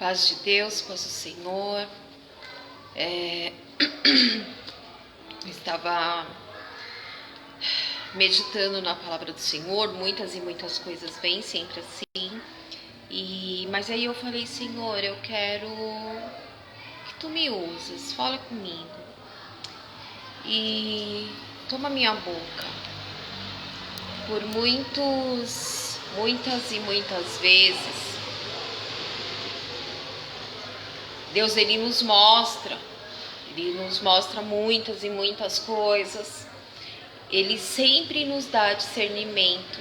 Paz de Deus, paz do Senhor. Estava meditando na palavra do Senhor, muitas e muitas coisas vêm sempre assim. Mas aí eu falei, Senhor, eu quero que Tu me uses, fala comigo. E toma minha boca. Por muitas e muitas vezes, Deus ele nos mostra muitas e muitas coisas. Ele sempre nos dá discernimento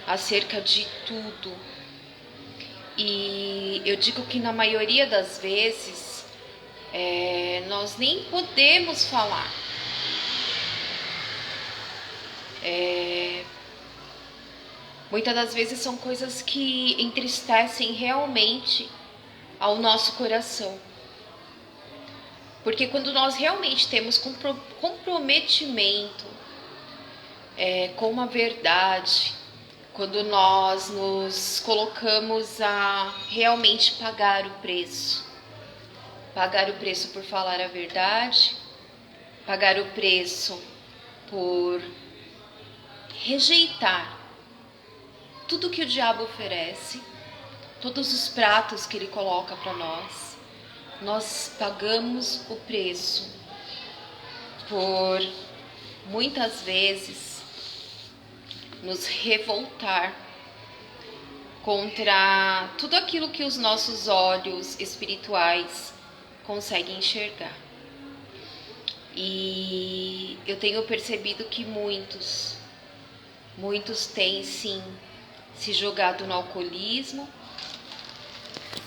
acerca de tudo. E eu digo que na maioria das vezes nós nem podemos falar. Muitas das vezes são coisas que entristecem realmente ao nosso coração. Porque quando nós realmente temos comprometimento com a verdade, quando nós nos colocamos a realmente pagar o preço por falar a verdade, pagar o preço por rejeitar tudo que o diabo oferece, todos os pratos que ele coloca para nós pagamos o preço por muitas vezes nos revoltar contra tudo aquilo que os nossos olhos espirituais conseguem enxergar. E eu tenho percebido que muitos têm sim se jogado no alcoolismo,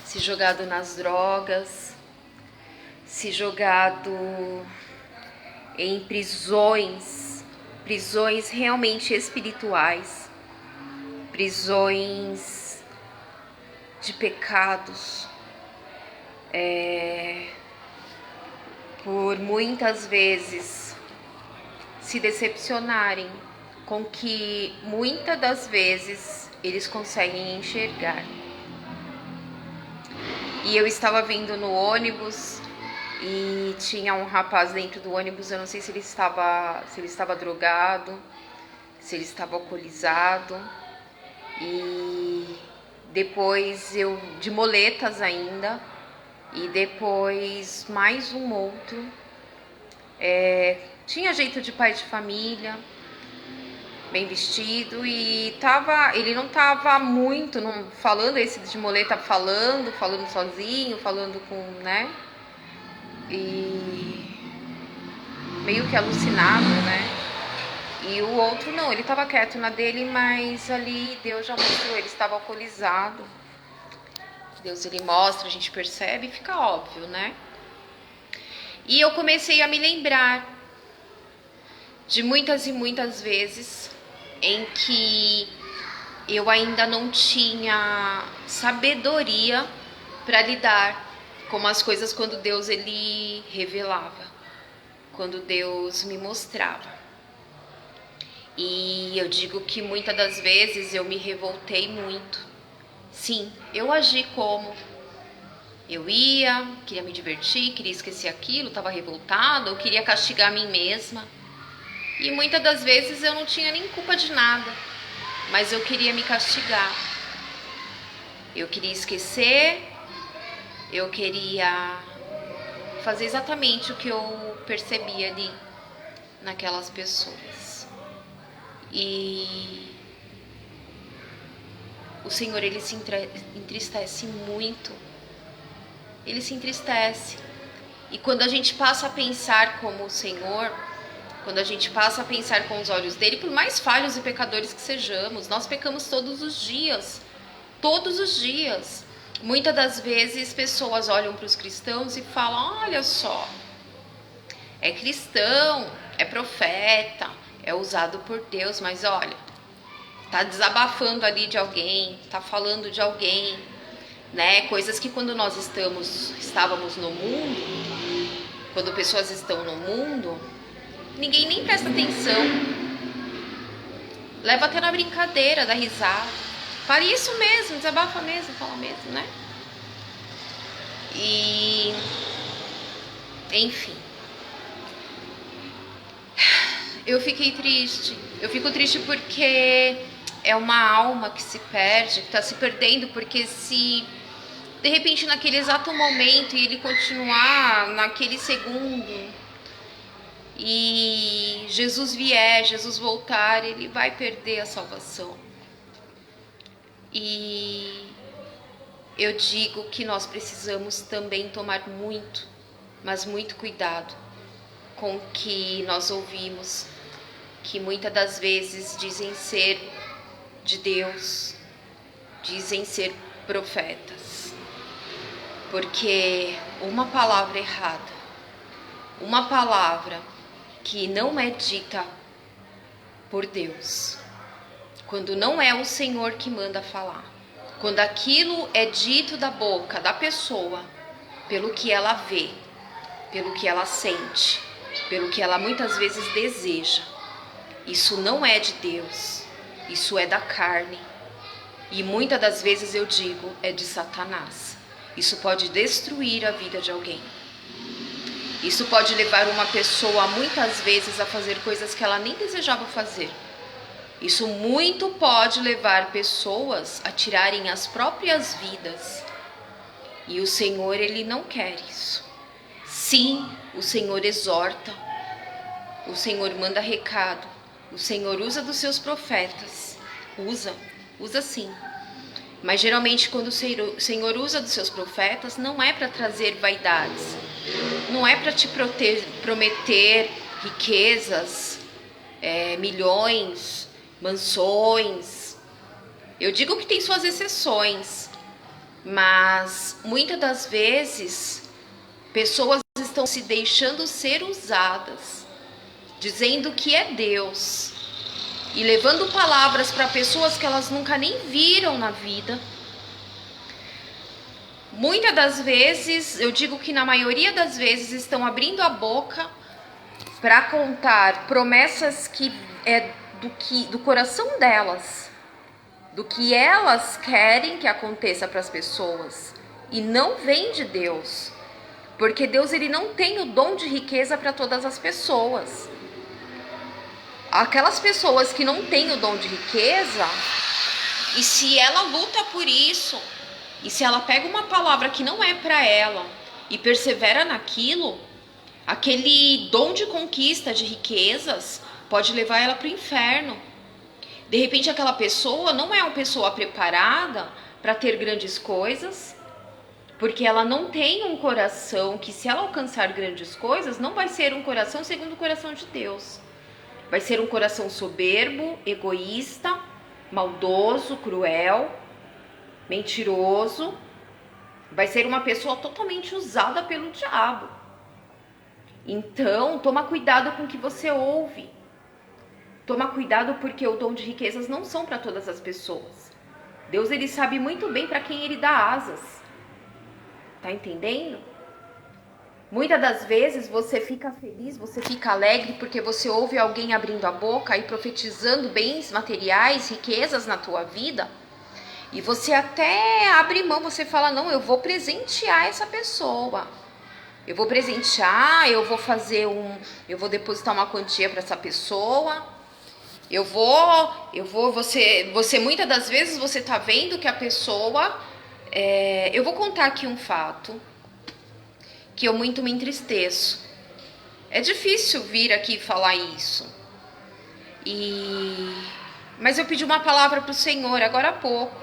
se jogado nas drogas, se jogado em prisões realmente espirituais, prisões de pecados, por muitas vezes se decepcionarem com que muitas das vezes eles conseguem enxergar. E eu estava vindo no ônibus e tinha um rapaz dentro do ônibus, eu não sei se ele estava drogado, se ele estava alcoolizado. E depois eu de moletas ainda, e depois mais um outro. Tinha jeito de pai de família, bem vestido, e ele não estava muito falando, esse de moleta falando sozinho, falando com, né? E meio que alucinado, né? E o outro não, ele estava quieto na dele, mas ali Deus já mostrou, ele estava alcoolizado. Deus ele mostra, a gente percebe e fica óbvio, né? E eu comecei a me lembrar de muitas e muitas vezes em que eu ainda não tinha sabedoria para lidar com as coisas quando Deus ele revelava, quando Deus me mostrava. E eu digo que muitas das vezes eu me revoltei muito. Sim, eu agi como eu queria me divertir, queria esquecer aquilo, estava revoltada, eu queria castigar a mim mesma. E muitas das vezes eu não tinha nem culpa de nada, mas eu queria me castigar. Eu queria esquecer, eu queria fazer exatamente o que eu percebia ali naquelas pessoas. E o Senhor, ele se entristece muito. Ele se entristece. E quando a gente passa a pensar como o Senhor, quando a gente passa a pensar com os olhos dele, por mais falhos e pecadores que sejamos, nós pecamos todos os dias. Todos os dias. Muitas das vezes pessoas olham para os cristãos e falam, olha só, é cristão, é profeta, é usado por Deus, mas olha, tá desabafando ali de alguém, tá falando de alguém, né? Coisas que quando nós estávamos no mundo, quando pessoas estão no mundo, ninguém nem presta atenção, leva até na brincadeira, dá risada, fala isso mesmo, desabafa mesmo, fala mesmo, né? E, enfim, eu fiquei triste. Eu fico triste porque é uma alma que se perde, que está se perdendo, porque se de repente naquele exato momento e ele continuar naquele segundo e Jesus vier, Jesus voltar, ele vai perder a salvação. E eu digo que nós precisamos também tomar muito, mas muito cuidado com o que nós ouvimos, que muitas das vezes dizem ser de Deus, dizem ser profetas, porque uma palavra errada, uma palavra que não é dita por Deus, quando não é o Senhor que manda falar, quando aquilo é dito da boca da pessoa, pelo que ela vê, pelo que ela sente, pelo que ela muitas vezes deseja, isso não é de Deus, isso é da carne. E muitas das vezes eu digo, é de Satanás. Isso pode destruir a vida de alguém. Isso pode levar uma pessoa muitas vezes a fazer coisas que ela nem desejava fazer. Isso muito pode levar pessoas a tirarem as próprias vidas. E o Senhor, Ele não quer isso. Sim, o Senhor exorta, o Senhor manda recado, o Senhor usa dos seus profetas, usa sim. Mas geralmente quando o Senhor usa dos seus profetas, não é para trazer vaidades, não é para te prometer riquezas, milhões, mansões. Eu digo que tem suas exceções, mas muitas das vezes pessoas estão se deixando ser usadas, dizendo que é Deus, e levando palavras para pessoas que elas nunca nem viram na vida. Muitas das vezes, eu digo que na maioria das vezes, estão abrindo a boca para contar promessas que é do coração delas, do que elas querem que aconteça para as pessoas, e não vem de Deus, porque Deus, ele não tem o dom de riqueza para todas as pessoas. Aquelas pessoas que não têm o dom de riqueza, e se ela luta por isso, e se ela pega uma palavra que não é para ela e persevera naquilo, aquele dom de conquista de riquezas pode levar ela para o inferno. De repente aquela pessoa não é uma pessoa preparada para ter grandes coisas, porque ela não tem um coração que, se ela alcançar grandes coisas, não vai ser um coração segundo o coração de Deus. Vai ser um coração soberbo, egoísta, maldoso, cruel, mentiroso. Vai ser uma pessoa totalmente usada pelo diabo. Então, toma cuidado com o que você ouve. Toma cuidado, porque o dom de riquezas não são para todas as pessoas. Deus, ele sabe muito bem para quem ele dá asas. Tá entendendo? Muitas das vezes você fica feliz, você fica alegre porque você ouve alguém abrindo a boca e profetizando bens materiais, riquezas na tua vida. E você até abre mão, você fala, não, eu vou presentear essa pessoa. Eu vou presentear, eu vou depositar uma quantia para essa pessoa. Você muitas das vezes você tá vendo que a pessoa... eu vou contar aqui um fato que eu muito me entristeço. É difícil vir aqui falar isso. Mas eu pedi uma palavra para o Senhor agora há pouco.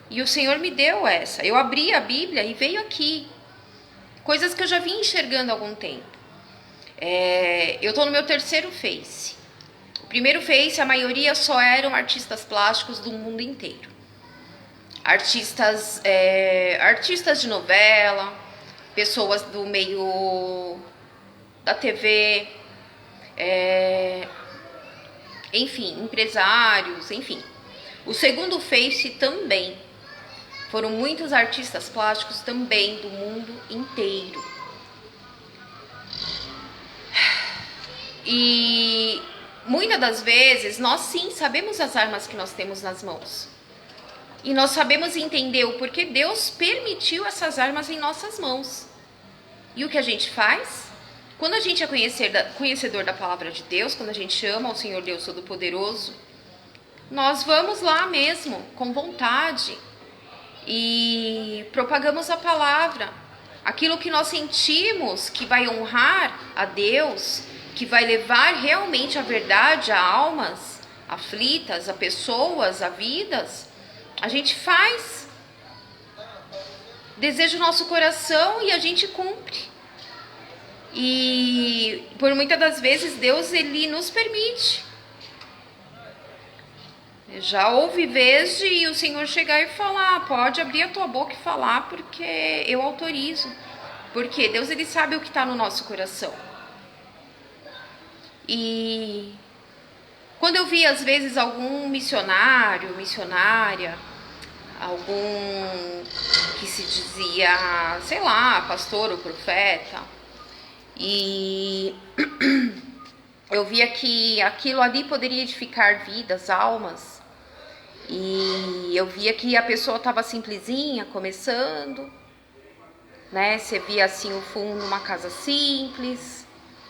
E o Senhor me deu essa. Eu abri a Bíblia e veio aqui. Coisas que eu já vim enxergando há algum tempo. Eu estou no meu 3º Face. O primeiro Face, a maioria só eram artistas plásticos do mundo inteiro. Artistas de novela, pessoas do meio da TV, enfim, empresários, enfim. O segundo Face também. Foram muitos artistas plásticos também do mundo inteiro. E muitas das vezes nós sim sabemos as armas que nós temos nas mãos. E nós sabemos entender o porquê Deus permitiu essas armas em nossas mãos. E o que a gente faz? Quando a gente é conhecedor da palavra de Deus, quando a gente ama o Senhor Deus Todo-Poderoso, nós vamos lá mesmo, com vontade, e propagamos a palavra. Aquilo que nós sentimos que vai honrar a Deus, que vai levar realmente a verdade a almas aflitas, a pessoas, a vidas, a gente faz. Deseja o nosso coração e a gente cumpre. E por muitas das vezes Deus, ele nos permite. Já houve vez de o Senhor chegar e falar, pode abrir a tua boca e falar, porque eu autorizo. Porque Deus, ele sabe o que está no nosso coração. E quando eu vi às vezes algum missionário, missionária, algum que se dizia, sei lá, pastor ou profeta, e eu via que aquilo ali poderia edificar vidas, almas, e eu via que a pessoa estava simplesinha, começando, né? Você via assim o fundo, uma casa simples,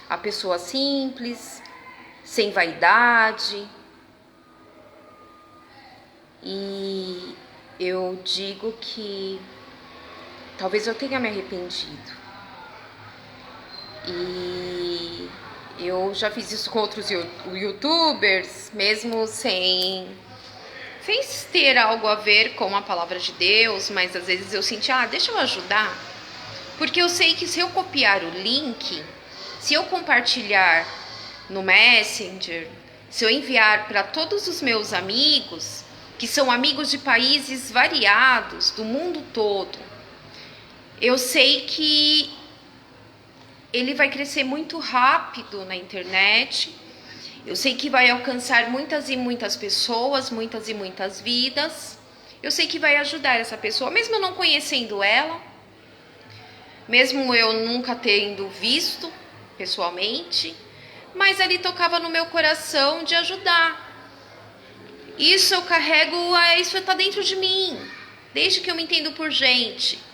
a pessoa simples, sem vaidade. E eu digo que talvez eu tenha me arrependido. E eu já fiz isso com outros youtubers, mesmo sem ter algo a ver com a palavra de Deus, mas às vezes eu senti, deixa eu ajudar. Porque eu sei que se eu copiar o link, se eu compartilhar no Messenger, se eu enviar para todos os meus amigos, que são amigos de países variados, do mundo todo, eu sei que ele vai crescer muito rápido na internet. Eu sei que vai alcançar muitas e muitas pessoas, muitas e muitas vidas. Eu sei que vai ajudar essa pessoa, mesmo eu não conhecendo ela, mesmo eu nunca tendo visto pessoalmente, mas ali tocava no meu coração de ajudar. Isso eu carrego, isso está dentro de mim, desde que eu me entendo por gente.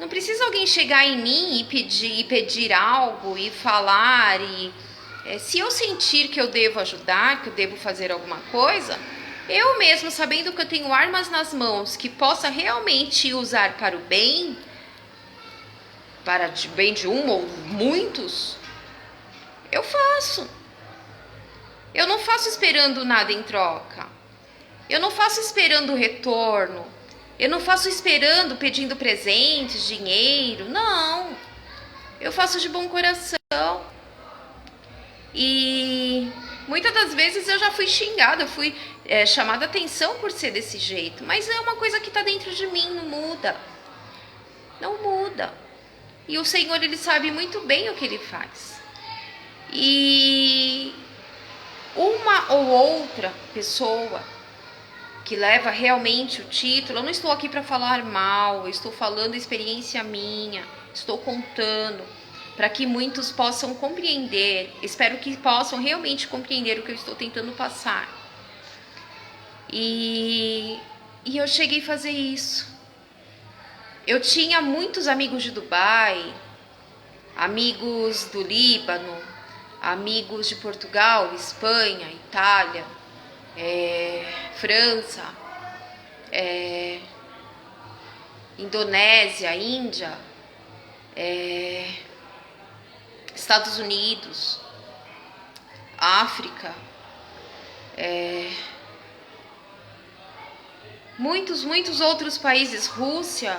Não precisa alguém chegar em mim e pedir algo e falar. Se eu sentir que eu devo ajudar, que eu devo fazer alguma coisa, eu mesmo, sabendo que eu tenho armas nas mãos que possa realmente usar para o bem, para o bem de um ou muitos, eu faço. Eu não faço esperando nada em troca. Eu não faço esperando retorno. Eu não faço esperando, pedindo presentes, dinheiro. Não. Eu faço de bom coração. E muitas das vezes eu já fui xingada, eu fui chamada atenção por ser desse jeito. Mas é uma coisa que está dentro de mim, não muda. Não muda. E o Senhor, ele sabe muito bem o que ele faz. E uma ou outra pessoa que leva realmente o título, eu não estou aqui para falar mal, eu estou falando experiência minha, estou contando para que muitos possam compreender, espero que possam realmente compreender o que eu estou tentando passar. E eu cheguei a fazer isso. Eu tinha muitos amigos de Dubai, amigos do Líbano, amigos de Portugal, Espanha, Itália, França, Indonésia, Índia, Estados Unidos, África, muitos outros países, Rússia,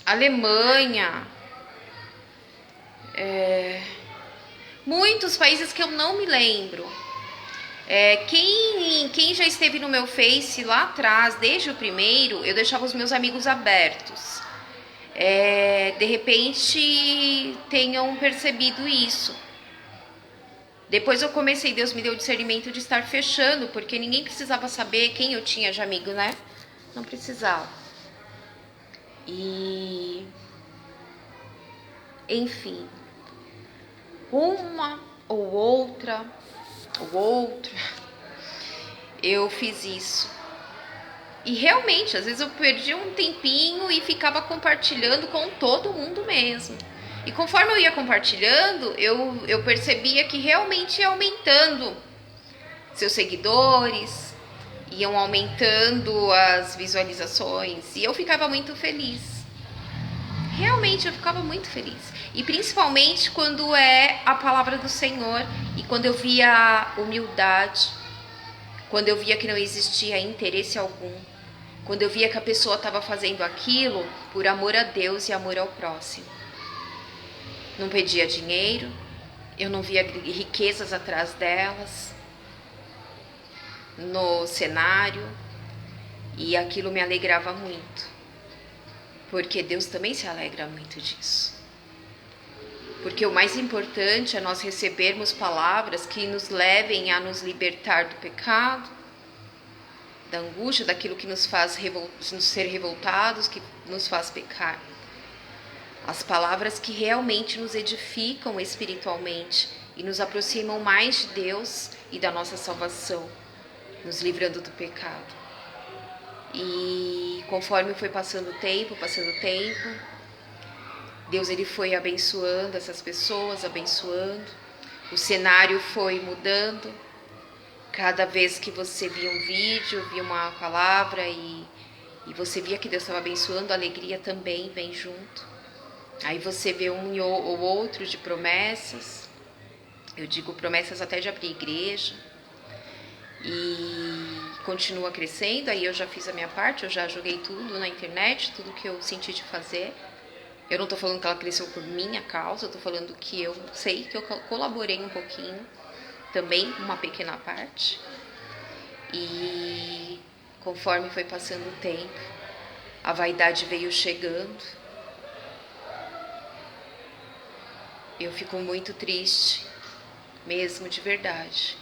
Alemanha, muitos países que eu não me lembro. Quem já esteve no meu Face lá atrás, desde o primeiro, eu deixava os meus amigos abertos. De repente tenham percebido isso. Depois eu comecei, Deus me deu o discernimento de estar fechando, porque ninguém precisava saber quem eu tinha de amigo, né? Não precisava. E enfim, uma ou outra, eu fiz isso. E realmente, às vezes eu perdi um tempinho e ficava compartilhando com todo mundo mesmo. E conforme eu ia compartilhando, eu percebia que realmente ia aumentando seus seguidores, iam aumentando as visualizações. E eu ficava muito feliz. Realmente eu ficava muito feliz. E principalmente quando é a palavra do Senhor e quando eu via a humildade, quando eu via que não existia interesse algum, quando eu via que a pessoa estava fazendo aquilo por amor a Deus e amor ao próximo. Não pedia dinheiro, eu não via riquezas atrás delas, no cenário, e aquilo me alegrava muito, porque Deus também se alegra muito disso. Porque o mais importante é nós recebermos palavras que nos levem a nos libertar do pecado, da angústia, daquilo que nos faz nos ser revoltados, que nos faz pecar. As palavras que realmente nos edificam espiritualmente e nos aproximam mais de Deus e da nossa salvação, nos livrando do pecado. E conforme foi passando o tempo, Deus ele foi abençoando essas pessoas, abençoando. O cenário foi mudando. Cada vez que você via um vídeo, via uma palavra e você via que Deus estava abençoando, a alegria também vem junto. Aí você vê um ou outro de promessas. Eu digo promessas até de abrir igreja. E continua crescendo. Aí eu já fiz a minha parte, eu já joguei tudo na internet, tudo que eu senti de fazer. Eu não estou falando que ela cresceu por minha causa, eu estou falando que eu sei que eu colaborei um pouquinho, também uma pequena parte. E conforme foi passando o tempo, a vaidade veio chegando. Eu fico muito triste, mesmo de verdade.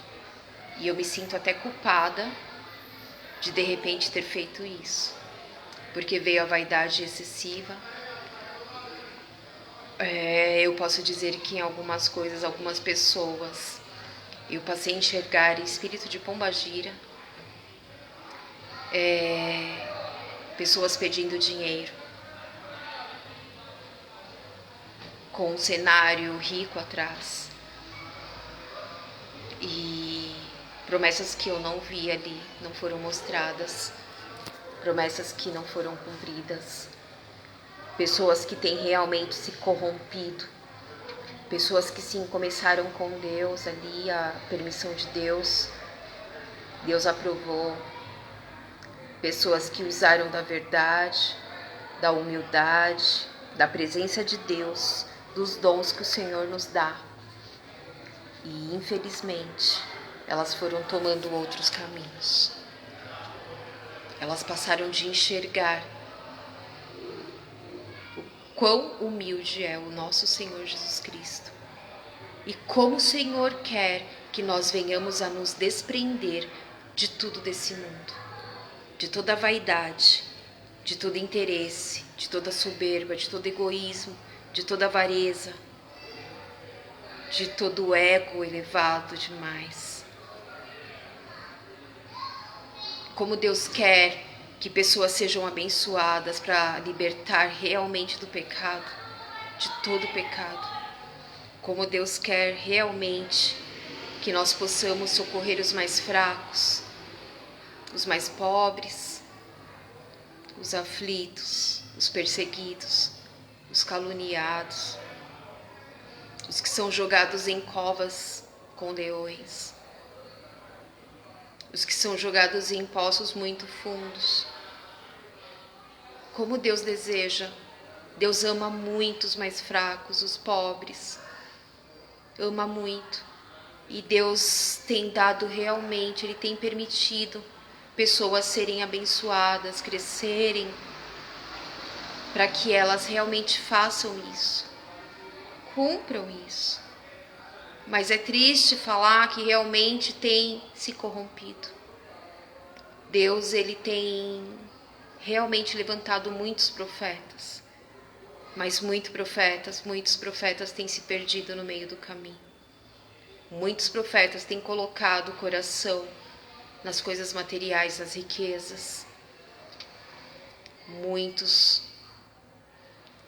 E eu me sinto até culpada de repente ter feito isso. Porque veio a vaidade excessiva. Eu posso dizer que em algumas coisas, algumas pessoas, eu passei a enxergar espírito de pombagira, pessoas pedindo dinheiro, com um cenário rico atrás, e promessas que eu não vi ali, não foram mostradas, promessas que não foram cumpridas. Pessoas que têm realmente se corrompido. Pessoas que sim começaram com Deus ali, a permissão de Deus. Deus aprovou. Pessoas que usaram da verdade, da humildade, da presença de Deus, dos dons que o Senhor nos dá. E infelizmente, elas foram tomando outros caminhos. Elas passaram de enxergar quão humilde é o nosso Senhor Jesus Cristo e como o Senhor quer que nós venhamos a nos desprender de tudo desse mundo, de toda a vaidade, de todo interesse, de toda soberba, de todo egoísmo, de toda avareza, de todo o ego elevado demais. Como Deus quer que pessoas sejam abençoadas para libertar realmente do pecado, de todo pecado. Como Deus quer realmente que nós possamos socorrer os mais fracos, os mais pobres, os aflitos, os perseguidos, os caluniados, os que são jogados em covas com leões, os que são jogados em poços muito fundos. Como Deus deseja, Deus ama muito os mais fracos, os pobres, ama muito. E Deus tem dado realmente, Ele tem permitido pessoas serem abençoadas, crescerem, para que elas realmente façam isso, cumpram isso. Mas é triste falar que realmente tem se corrompido. Deus, Ele tem realmente levantado muitos profetas, mas muitos profetas têm se perdido no meio do caminho. Muitos profetas têm colocado o coração nas coisas materiais, nas riquezas. Muitos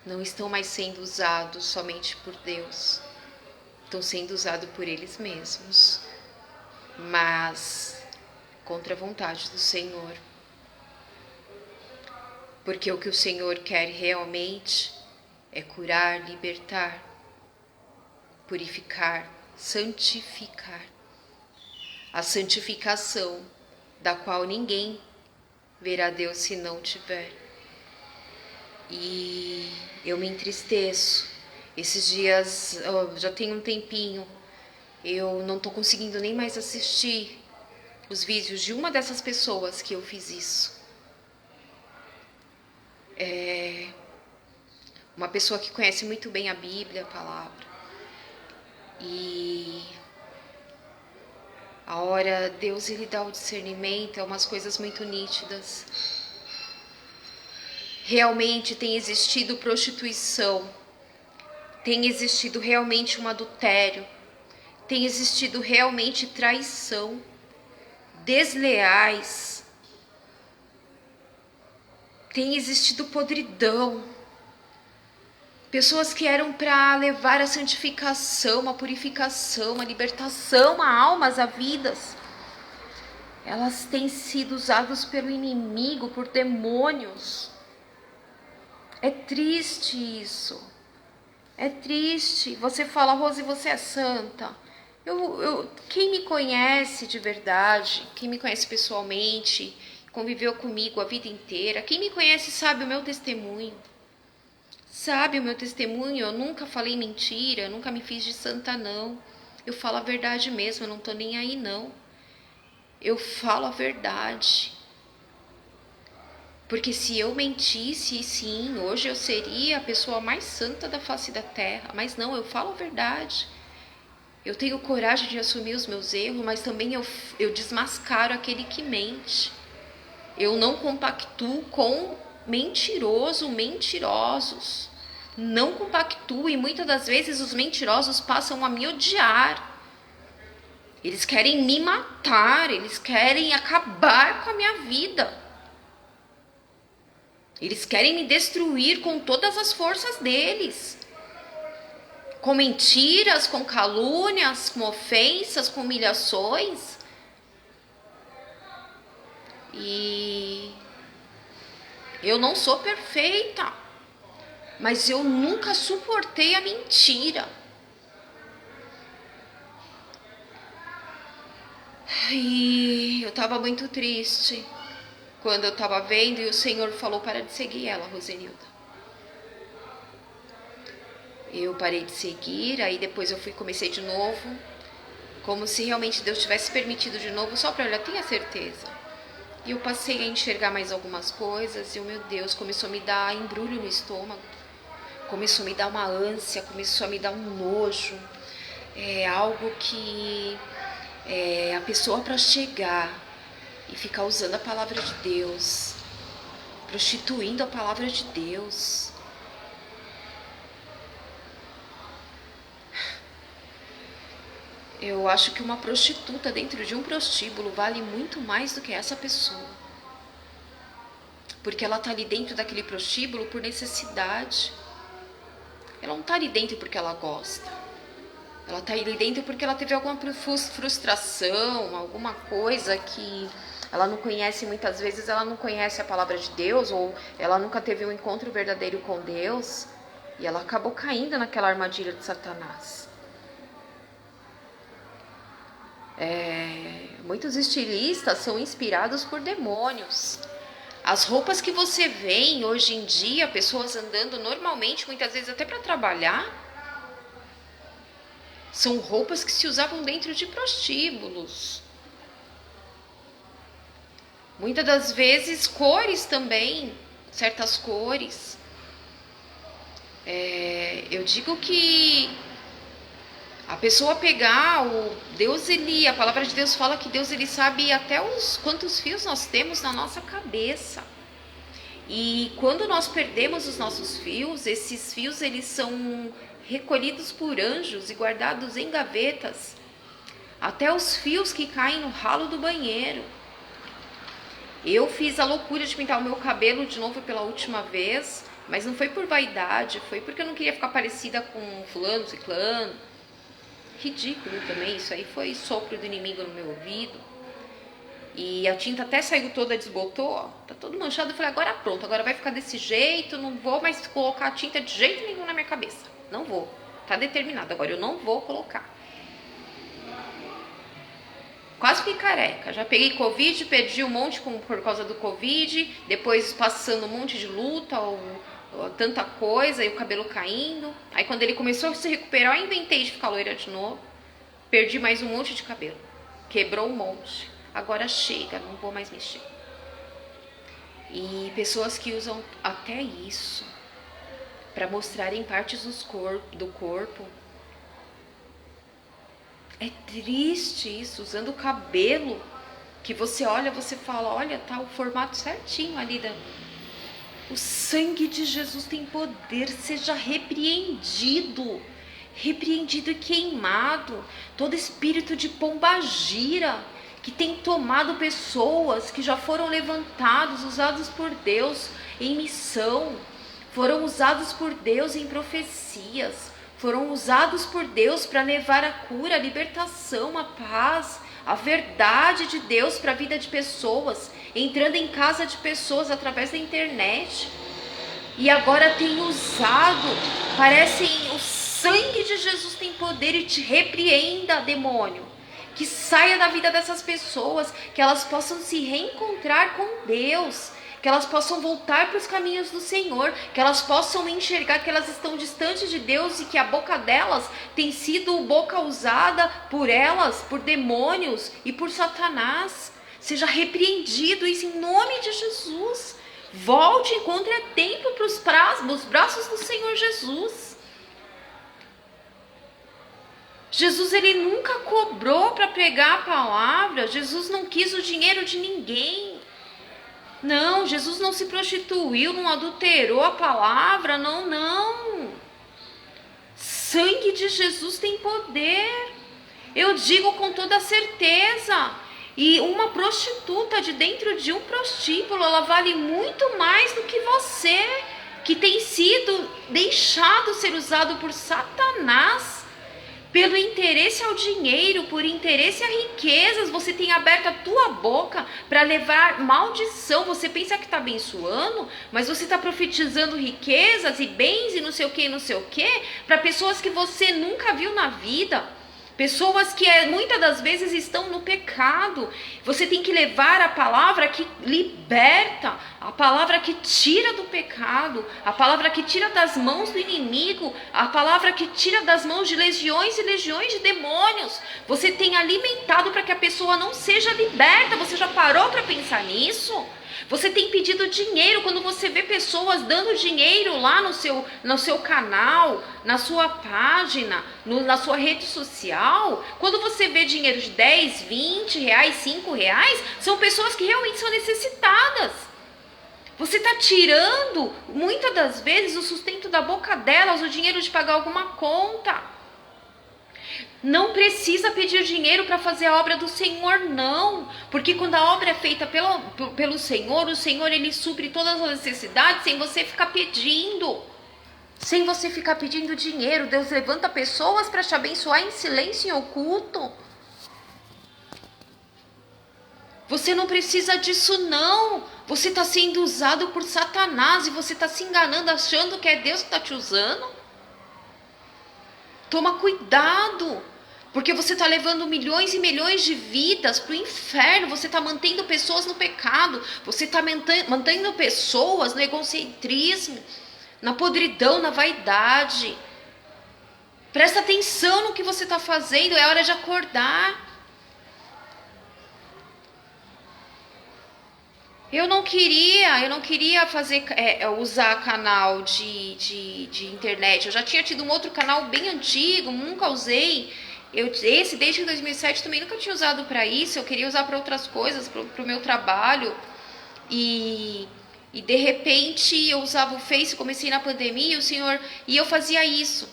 não estão mais sendo usados somente por Deus, estão sendo usados por eles mesmos, mas contra a vontade do Senhor. Porque o que o Senhor quer realmente é curar, libertar, purificar, santificar. A santificação da qual ninguém verá Deus se não tiver. E eu me entristeço. Esses dias, já tem um tempinho, eu não estou conseguindo nem mais assistir os vídeos de uma dessas pessoas que eu fiz isso. Uma pessoa que conhece muito bem a Bíblia, a palavra. E a hora Deus lhe dá o discernimento, é umas coisas muito nítidas. Realmente tem existido prostituição, tem existido realmente um adultério, tem existido realmente traição, desleais, tem existido podridão. Pessoas que eram para levar a santificação, a purificação, a libertação, a almas, a vidas, elas têm sido usadas pelo inimigo, por demônios. É triste isso. É triste. Você fala, Rose, você é santa. Quem me conhece de verdade, quem me conhece pessoalmente, conviveu comigo a vida inteira, quem me conhece sabe o meu testemunho. Sabe o meu testemunho? Eu nunca falei mentira, eu nunca me fiz de santa, não. Eu falo a verdade mesmo, eu não tô nem aí, não. Eu falo a verdade. Porque se eu mentisse, sim, hoje eu seria a pessoa mais santa da face da terra. Mas não, eu falo a verdade. Eu tenho coragem de assumir os meus erros, mas também eu desmascaro aquele que mente. Eu não compactuo com mentirosos. Não compactuo, e muitas das vezes os mentirosos passam a me odiar. Eles querem me matar, eles querem acabar com a minha vida. Eles querem me destruir com todas as forças deles. Com mentiras, com calúnias, com ofensas, com humilhações. E eu não sou perfeita, mas eu nunca suportei a mentira. E eu estava muito triste quando eu estava vendo e o Senhor falou para de seguir ela, Rosenilda. Eu parei de seguir, aí depois comecei de novo, como se realmente Deus tivesse permitido de novo, só para olhar, tenha certeza. E eu passei a enxergar mais algumas coisas e o meu Deus começou a me dar embrulho no estômago, começou a me dar uma ânsia, começou a me dar um nojo, algo que a pessoa para chegar e ficar usando a palavra de Deus, prostituindo a palavra de Deus. Eu acho que uma prostituta dentro de um prostíbulo vale muito mais do que essa pessoa. Porque ela está ali dentro daquele prostíbulo por necessidade. Ela não está ali dentro porque ela gosta. Ela está ali dentro porque ela teve alguma frustração, alguma coisa que ela não conhece muitas vezes, ela não conhece a palavra de Deus, ou ela nunca teve um encontro verdadeiro com Deus, e ela acabou caindo naquela armadilha de Satanás. Muitos estilistas são inspirados por demônios. As roupas que você vê hoje em dia, pessoas andando normalmente, muitas vezes até para trabalhar, são roupas que se usavam dentro de prostíbulos. Muitas das vezes cores também, certas cores. Eu digo que a pessoa pegar a palavra de Deus fala que Deus ele sabe até quantos fios nós temos na nossa cabeça. E quando nós perdemos os nossos fios, esses fios eles são recolhidos por anjos e guardados em gavetas. Até os fios que caem no ralo do banheiro. Eu fiz a loucura de pintar o meu cabelo de novo pela última vez, mas não foi por vaidade, foi porque eu não queria ficar parecida com fulano, ciclano. Ridículo também, isso aí foi sopro do inimigo no meu ouvido. E a tinta até saiu toda, desbotou, ó, tá todo manchado. Eu falei, agora pronto, agora vai ficar desse jeito, não vou mais colocar a tinta de jeito nenhum na minha cabeça. Não vou, tá determinado, agora eu não vou colocar. Quase fiquei careca, já peguei Covid, perdi um monte por causa do Covid, depois passando um monte de luta, ou tanta coisa, e o cabelo caindo. Aí quando ele começou a se recuperar, eu inventei de ficar loira de novo, perdi mais um monte de cabelo, quebrou um monte. Agora chega, não vou mais mexer. E pessoas que usam até isso para mostrarem partes do corpo. É triste isso, usando o cabelo, que você olha, você fala, olha, tá o formato certinho ali. O sangue de Jesus tem poder, seja repreendido. Repreendido e queimado. Todo espírito de pombagira que tem tomado pessoas que já foram levantados, usados por Deus em missão, foram usados por Deus em profecias, foram usados por Deus para levar a cura, a libertação, a paz, a verdade de Deus para a vida de pessoas, entrando em casa de pessoas através da internet. E agora tem usado, parecem, o sangue de Jesus tem poder e te repreenda, demônio. Que saia da vida dessas pessoas, que elas possam se reencontrar com Deus, que elas possam voltar para os caminhos do Senhor, que elas possam enxergar que elas estão distantes de Deus e que a boca delas tem sido boca usada por elas, por demônios e por Satanás. Seja repreendido isso em nome de Jesus. Volte enquanto é tempo para os braços do Senhor Jesus. Jesus, ele nunca cobrou para pregar a palavra. Jesus não quis o dinheiro de ninguém. Não, Jesus não se prostituiu, não adulterou a palavra, não. Sangue de Jesus tem poder. Eu digo com toda certeza. E uma prostituta de dentro de um prostíbulo, ela vale muito mais do que você, que tem sido deixado ser usado por Satanás. Pelo interesse ao dinheiro, por interesse a riquezas, você tem aberto a tua boca para levar maldição. Você pensa que está abençoando, mas você está profetizando riquezas e bens e não sei o que, para pessoas que você nunca viu na vida. Pessoas que muitas das vezes estão no pecado. Você tem que levar a palavra que liberta, a palavra que tira do pecado, a palavra que tira das mãos do inimigo, a palavra que tira das mãos de legiões e legiões de demônios. Você tem alimentado para que a pessoa não seja liberta. Você já parou para pensar nisso? Você tem pedido dinheiro, quando você vê pessoas dando dinheiro lá no seu canal, na sua página, na sua rede social. Quando você vê dinheiro de 10, 20 reais, 5 reais, são pessoas que realmente são necessitadas. Você está tirando, muitas das vezes, o sustento da boca delas, o dinheiro de pagar alguma conta. Não precisa pedir dinheiro para fazer a obra do Senhor, não. Porque quando a obra é feita pelo Senhor, o Senhor, ele supre todas as necessidades sem você ficar pedindo. Sem você ficar pedindo dinheiro. Deus levanta pessoas para te abençoar em silêncio e oculto. Você não precisa disso, não. Você está sendo usado por Satanás e você está se enganando, achando que é Deus que está te usando. Toma cuidado, porque você está levando milhões e milhões de vidas para o inferno. Você está mantendo pessoas no pecado, você está mantendo pessoas no egocentrismo, na podridão, na vaidade. Presta atenção no que você está fazendo, é hora de acordar. Eu não queria usar canal de internet. Eu já tinha tido um outro canal bem antigo, nunca usei. Desde 2007 também nunca tinha usado para isso. Eu queria usar para outras coisas, para o meu trabalho. E de repente eu usava o Face, comecei na pandemia, e eu fazia isso.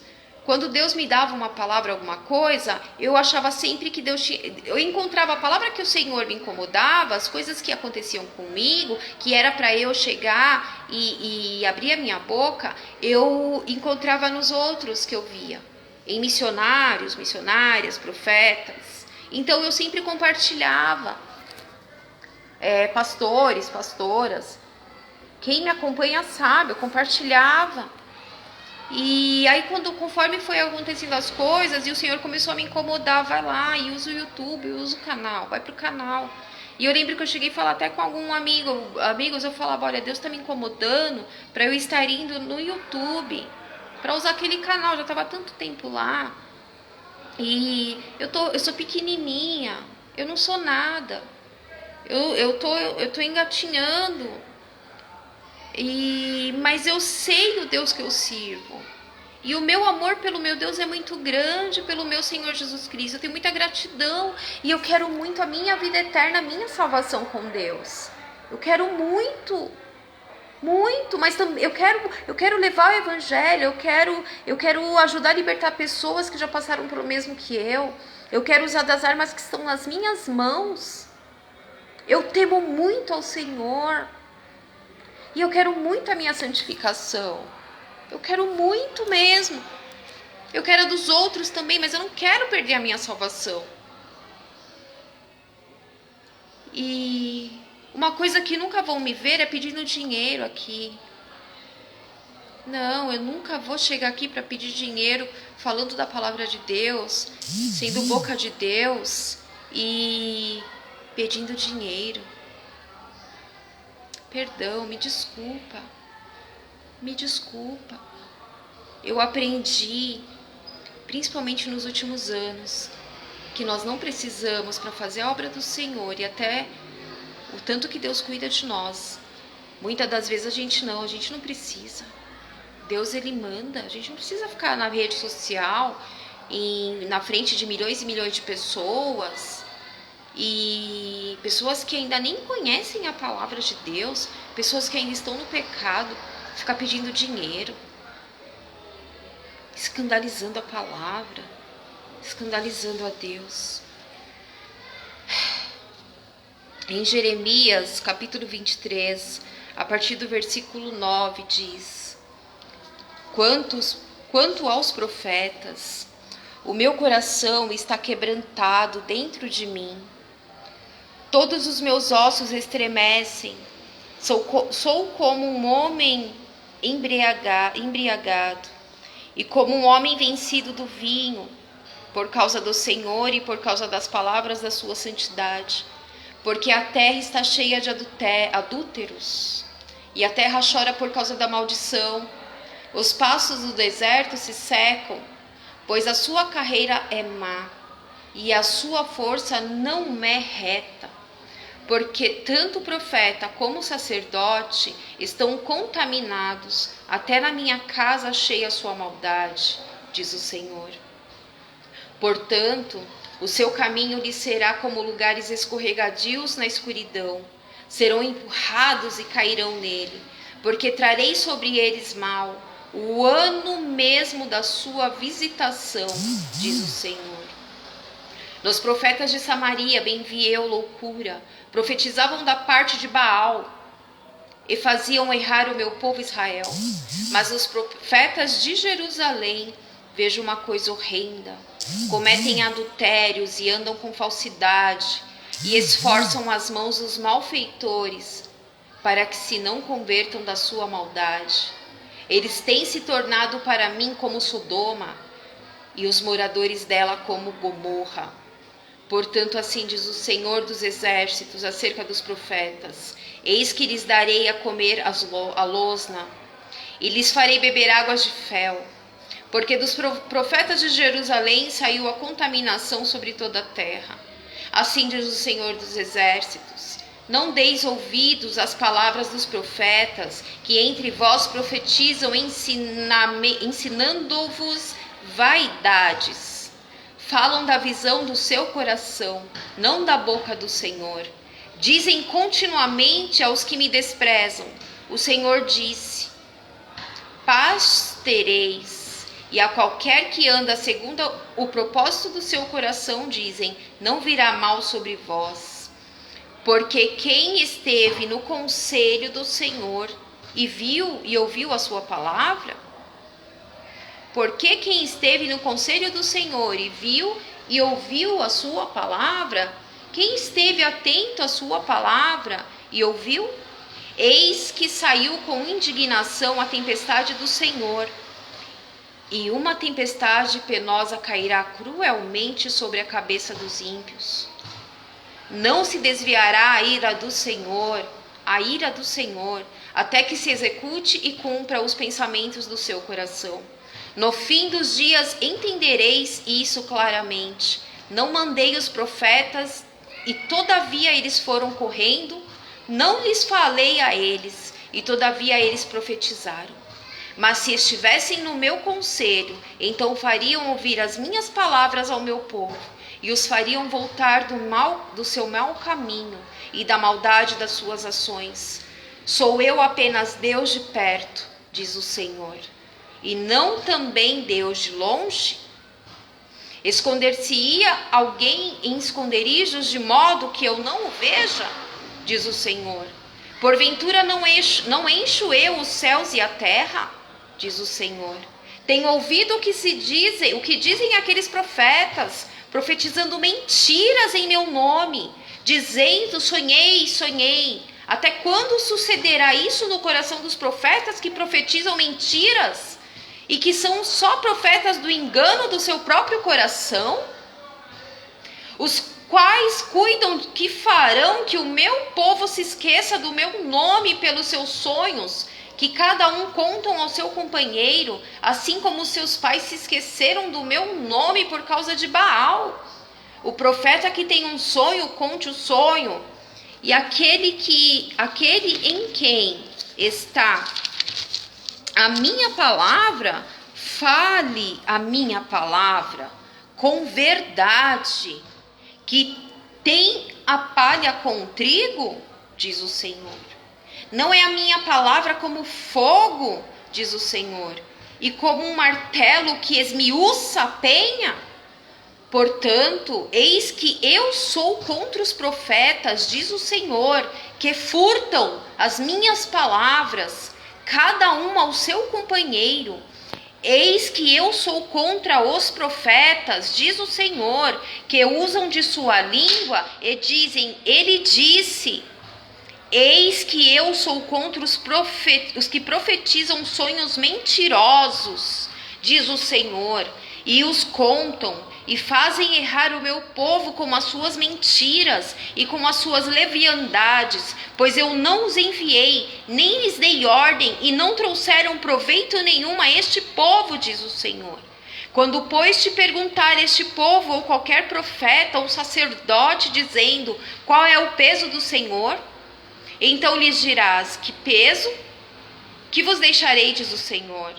Quando Deus me dava uma palavra, alguma coisa, eu achava sempre que Deus tinha... Eu encontrava a palavra que o Senhor me incomodava, as coisas que aconteciam comigo, que era para eu chegar e abrir a minha boca, eu encontrava nos outros que eu via. Em missionários, missionárias, profetas. Então eu sempre compartilhava. Pastores, pastoras. Quem me acompanha sabe, eu compartilhava. E aí conforme foi acontecendo as coisas e o Senhor começou a me incomodar, vai lá e usa o YouTube, usa o canal, vai pro canal. E eu lembro que eu cheguei a falar até com algum amigos, eu falava, olha, Deus tá me incomodando para eu estar indo no YouTube, para usar aquele canal, já tava tanto tempo lá. E eu sou pequenininha, eu não sou nada. Eu tô engatinhando. Mas eu sei o Deus que eu sirvo. E o meu amor pelo meu Deus é muito grande, pelo meu Senhor Jesus Cristo. Eu tenho muita gratidão. E eu quero muito a minha vida eterna, a minha salvação com Deus. Eu quero muito. Muito. Mas também eu quero levar o evangelho. Eu quero ajudar a libertar pessoas que já passaram pelo mesmo que eu. Eu quero usar das armas que estão nas minhas mãos. Eu temo muito ao Senhor. E eu quero muito a minha santificação. Eu quero muito mesmo. Eu quero a dos outros também, mas eu não quero perder a minha salvação. E uma coisa que nunca vão me ver é pedindo dinheiro aqui. Não, eu nunca vou chegar aqui para pedir dinheiro falando da palavra de Deus, sendo boca de Deus e pedindo dinheiro. Perdão, me desculpa. Me desculpa. Eu aprendi, principalmente nos últimos anos, que nós não precisamos para fazer a obra do Senhor e até o tanto que Deus cuida de nós. Muitas das vezes a gente não precisa. Deus, Ele manda. A gente não precisa ficar na rede social, na frente de milhões e milhões de pessoas. E pessoas que ainda nem conhecem a palavra de Deus, pessoas que ainda estão no pecado, ficar pedindo dinheiro, escandalizando a palavra, escandalizando a Deus. Em Jeremias, capítulo 23, a partir do versículo 9, diz: Quanto aos profetas, o meu coração está quebrantado dentro de mim. Todos os meus ossos estremecem. Sou como um homem embriagado e como um homem vencido do vinho, por causa do Senhor e por causa das palavras da sua santidade. Porque a terra está cheia de adúlteros e a terra chora por causa da maldição. Os pastos do deserto se secam, pois a sua carreira é má e a sua força não é reta. Porque tanto o profeta como o sacerdote estão contaminados, até na minha casa achei a sua maldade, diz o Senhor. Portanto, o seu caminho lhe será como lugares escorregadios na escuridão. Serão empurrados e cairão nele, porque trarei sobre eles mal, o ano mesmo da sua visitação, diz o Senhor. Nos profetas de Samaria bem vi eu loucura, profetizavam da parte de Baal e faziam errar o meu povo Israel. Mas nos profetas de Jerusalém vejo uma coisa horrenda. Cometem adultérios e andam com falsidade e esforçam as mãos dos malfeitores para que se não convertam da sua maldade. Eles têm se tornado para mim como Sodoma e os moradores dela como Gomorra. Portanto, assim diz o Senhor dos Exércitos acerca dos profetas: eis que lhes darei a comer a losna, e lhes farei beber águas de fel, porque dos profetas de Jerusalém saiu a contaminação sobre toda a terra. Assim diz o Senhor dos Exércitos: não deis ouvidos às palavras dos profetas, que entre vós profetizam, ensinando-vos vaidades. Falam da visão do seu coração, não da boca do Senhor. Dizem continuamente aos que me desprezam: o Senhor disse, paz tereis, E a qualquer que anda segundo o propósito do seu coração, dizem, não virá mal sobre vós. Porque quem esteve no conselho do Senhor e viu e ouviu a sua palavra? Porque quem esteve no conselho do Senhor e viu e ouviu a sua palavra? Quem esteve atento à sua palavra e ouviu? Eis que saiu com indignação a tempestade do Senhor, e uma tempestade penosa cairá cruelmente sobre a cabeça dos ímpios. Não se desviará a ira do Senhor, até que se execute e cumpra os pensamentos do seu coração. No fim dos dias entendereis isso claramente. Não mandei os profetas, e todavia eles foram correndo. Não lhes falei a eles, e todavia eles profetizaram. Mas se estivessem no meu conselho, então fariam ouvir as minhas palavras ao meu povo, e os fariam voltar do seu mau caminho e da maldade das suas ações. Sou eu apenas Deus de perto, diz o Senhor, e não também Deus de longe? Esconder-se-ia alguém em esconderijos de modo que eu não o veja? Diz o Senhor. Porventura não encho eu os céus e a terra? Diz o Senhor. Tenho ouvido o que dizem aqueles profetas, profetizando mentiras em meu nome, dizendo, sonhei. Até quando sucederá isso no coração dos profetas que profetizam mentiras e que são só profetas do engano do seu próprio coração? Os quais cuidam que farão que o meu povo se esqueça do meu nome pelos seus sonhos, que cada um contam ao seu companheiro, assim como seus pais se esqueceram do meu nome por causa de Baal. O profeta que tem um sonho, conte o sonho, e aquele em quem está a minha palavra, fale a minha palavra com verdade. Que tem a palha com o trigo, diz o Senhor. Não é a minha palavra como fogo, diz o Senhor, e como um martelo que esmiuça a penha? Portanto, eis que eu sou contra os profetas, diz o Senhor, que furtam as minhas palavras, cada um ao seu companheiro. Eis que eu sou contra os profetas, diz o Senhor, que usam de sua língua e dizem, ele disse. Eis que eu sou contra os que profetizam sonhos mentirosos, diz o Senhor, e os contam, e fazem errar o meu povo com as suas mentiras e com as suas leviandades, pois eu não os enviei, nem lhes dei ordem, e não trouxeram proveito nenhum a este povo, diz o Senhor. Quando, pois, te perguntar este povo, ou qualquer profeta ou sacerdote, dizendo, qual é o peso do Senhor? Então lhes dirás, que peso? Que vos deixarei, diz o Senhor.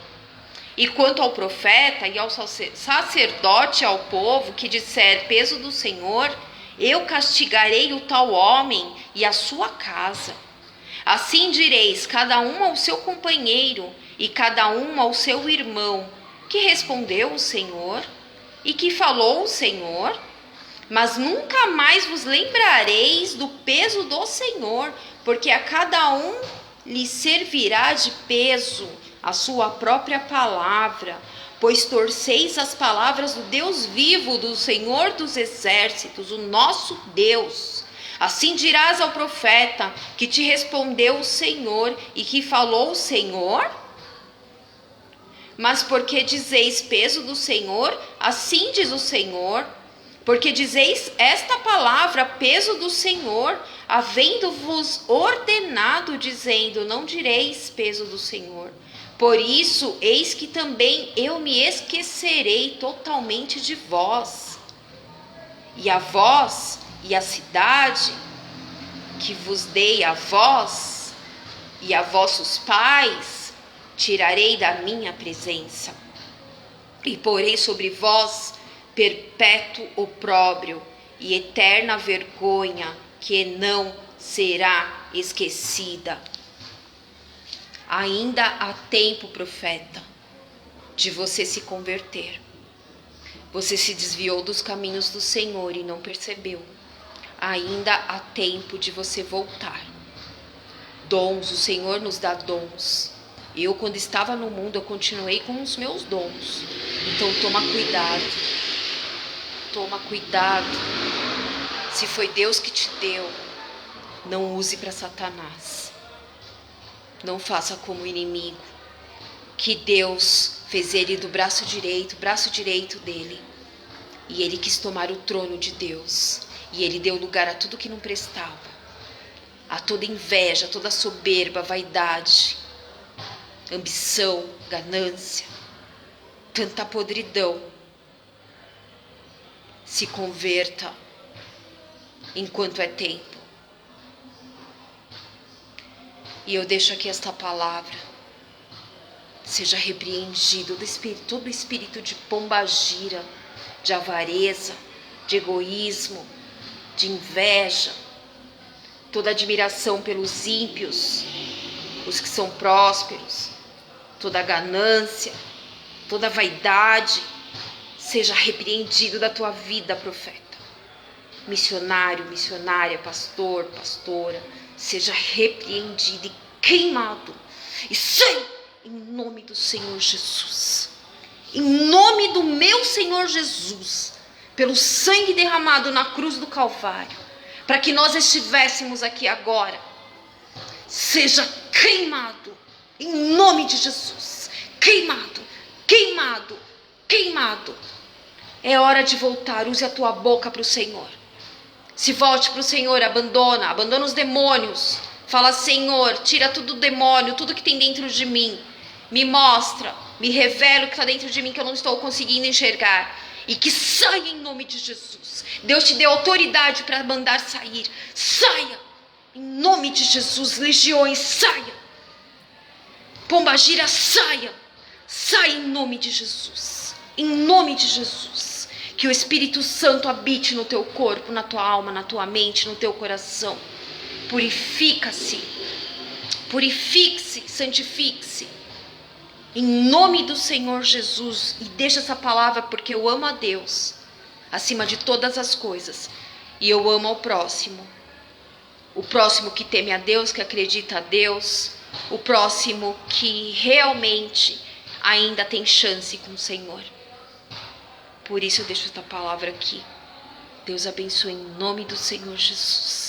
E quanto ao profeta e ao sacerdote, ao povo, que disser peso do Senhor, eu castigarei o tal homem e a sua casa. Assim direis, cada um ao seu companheiro e cada um ao seu irmão, que respondeu o Senhor e que falou o Senhor. Mas nunca mais vos lembrareis do peso do Senhor, porque a cada um lhe servirá de peso a sua própria palavra, pois torceis as palavras do Deus vivo, do Senhor dos exércitos, o nosso Deus. Assim dirás ao profeta que te respondeu o Senhor e que falou o Senhor? Mas porque dizeis peso do Senhor, assim diz o Senhor, porque dizeis esta palavra, peso do Senhor, havendo-vos ordenado, dizendo, não direis peso do Senhor. Por isso, eis que também eu me esquecerei totalmente de vós. E a vós e a cidade que vos dei a vós e a vossos pais, tirarei da minha presença. E porei sobre vós perpétuo opróbrio e eterna vergonha, que não será esquecida. Ainda há tempo, profeta, de você se converter. Você se desviou dos caminhos do Senhor e não percebeu. Ainda há tempo de você voltar. Dons, o Senhor nos dá dons. Eu, quando estava no mundo, eu continuei com os meus dons. Então toma cuidado. Toma cuidado. Se foi Deus que te deu, não use para Satanás. Não faça como inimigo. Que Deus fez ele do braço direito dele. E ele quis tomar o trono de Deus. E ele deu lugar a tudo que não prestava. A toda inveja, a toda soberba, vaidade, ambição, ganância, tanta podridão. Se converta enquanto é tempo. E eu deixo aqui esta palavra. Seja repreendido todo espírito de pombagira, de avareza, de egoísmo, de inveja, toda admiração pelos ímpios, os que são prósperos, toda ganância, toda vaidade, seja repreendido da tua vida, profeta. Missionário, missionária, pastor, pastora, seja repreendido e queimado. E sai em nome do Senhor Jesus. Em nome do meu Senhor Jesus, pelo sangue derramado na cruz do Calvário, para que nós estivéssemos aqui agora, seja queimado, em nome de Jesus, queimado, queimado, queimado. É hora de voltar, use a tua boca para o Senhor. Se volte para o Senhor, abandona os demônios. Fala, Senhor, tira tudo demônio, tudo que tem dentro de mim. Me mostra, me revela o que está dentro de mim que eu não estou conseguindo enxergar. E que saia em nome de Jesus. Deus te deu autoridade para mandar sair. Saia, em nome de Jesus. Legiões, saia. Pombagira, saia. Saia em nome de Jesus. Em nome de Jesus. Que o Espírito Santo habite no teu corpo, na tua alma, na tua mente, no teu coração. Purifica-se. Purifique-se, santifique-se. Em nome do Senhor Jesus. E deixa essa palavra porque eu amo a Deus acima de todas as coisas. E eu amo ao próximo. O próximo que teme a Deus, que acredita a Deus. O próximo que realmente ainda tem chance com o Senhor. Por isso eu deixo esta palavra aqui. Deus abençoe em nome do Senhor Jesus.